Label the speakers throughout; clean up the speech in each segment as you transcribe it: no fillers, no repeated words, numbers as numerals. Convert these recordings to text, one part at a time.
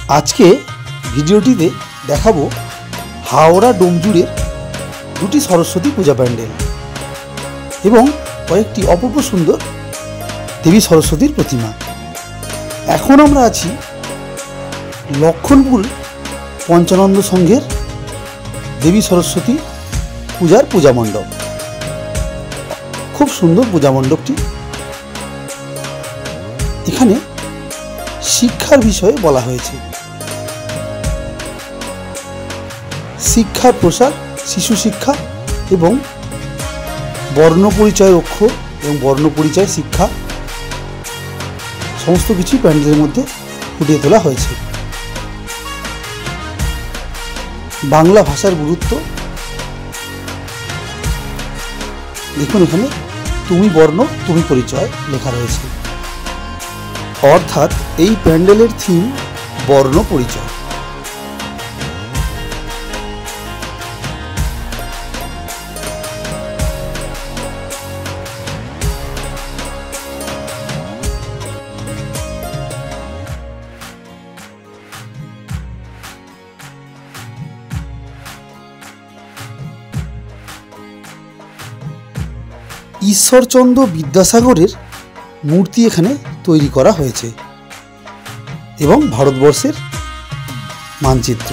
Speaker 1: আজকে ভিডিওটিতে দেখাবো হাওড়া ডোমজুড়ের দুটি সরস্বতী পূজা প্যান্ডেল এবং কয়েকটি অপূর্ব সুন্দর দেবী সরস্বতীর প্রতিমা। এখন আমরা আছি লক্ষণপুর পঞ্চানন্দ সংঘের দেবী সরস্বতী পূজার পূজা মণ্ডপ। খুব সুন্দর পূজা মণ্ডপটি। এখানে শিক্ষার বিষয়ে বলা হয়েছে। শিক্ষার প্রসার, শিশু শিক্ষা এবং বর্ণ পরিচয় অক্ষর এবং বর্ণ পরিচয় শিক্ষা সমস্ত কিছু প্যান্ডেলের মধ্যে ফুটিয়ে তোলা হয়েছে। বাংলা ভাষার গুরুত্ব দেখুন, এখানে তুমি বর্ণ তুমি পরিচয় লেখা রয়েছে, অর্থাৎ এই প্যান্ডেলের থিম বর্ণ পরিচয়। ঈশ্বরচন্দ্র বিদ্যাসাগরের মূর্তি এখানে তৈরি করা হয়েছে এবং ভারতবর্ষের মানচিত্র।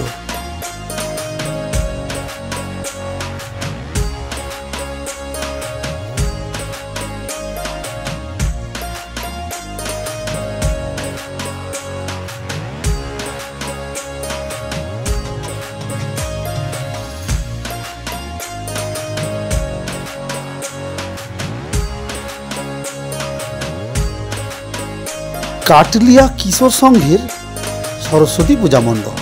Speaker 1: কাটলিয়া কিশোর সংঘের সরস্বতী পূজা মণ্ডপ।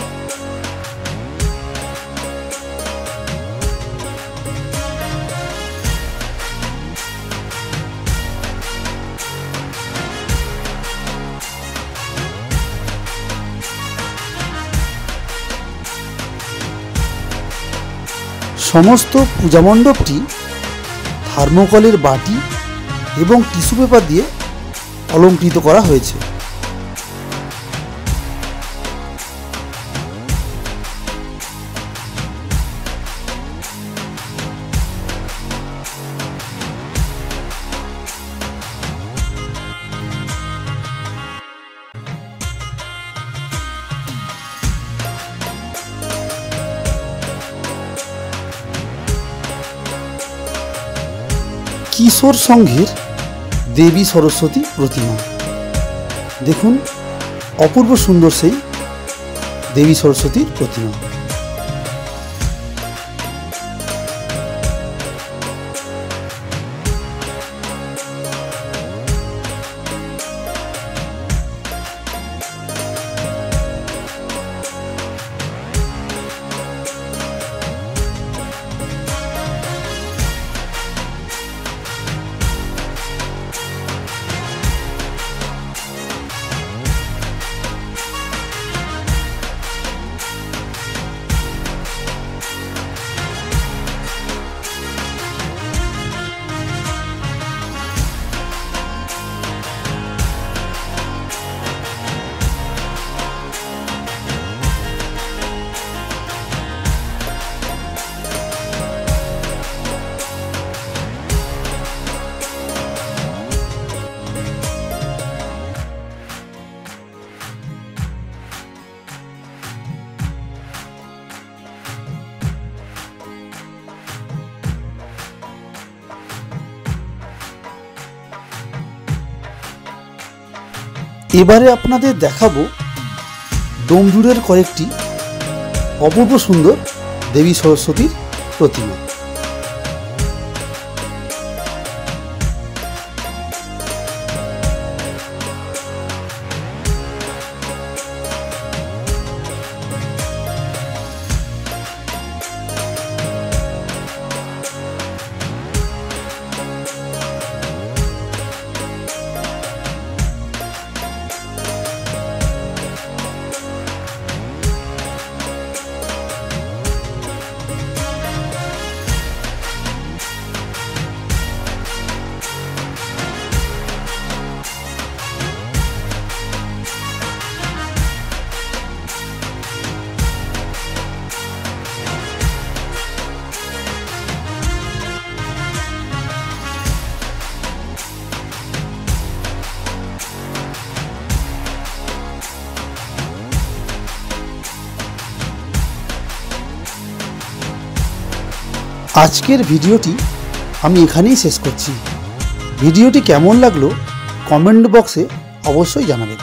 Speaker 1: সমস্ত পূজা মণ্ডপটি থার্মোকলের বাটি এবং টিস্যু পেপার দিয়ে অলঙ্কৃত করা হয়েছে। কিশোর সংঘের দেবী সরস্বতী প্রতিমা দেখুন, অপূর্ব সুন্দর সেই দেবী সরস্বতীর প্রতিমা। এবারে আপনাদের দেখাবো ডোমজুড়ের কয়েকটি অপূর্ব সুন্দর দেবী সরস্বতীর প্রতিমা। আজকের ভিডিওটি আমি এখানেই শেষ করছি। ভিডিওটি কেমন লাগলো কমেন্ট বক্সে অবশ্যই জানাবেন।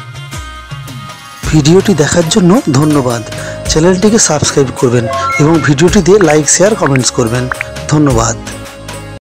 Speaker 1: ভিডিওটি দেখার জন্য ধন্যবাদ। চ্যানেলটিকে সাবস্ক্রাইব করবেন এবং ভিডিওটিতে লাইক, শেয়ার, কমেন্টস করবেন। ধন্যবাদ।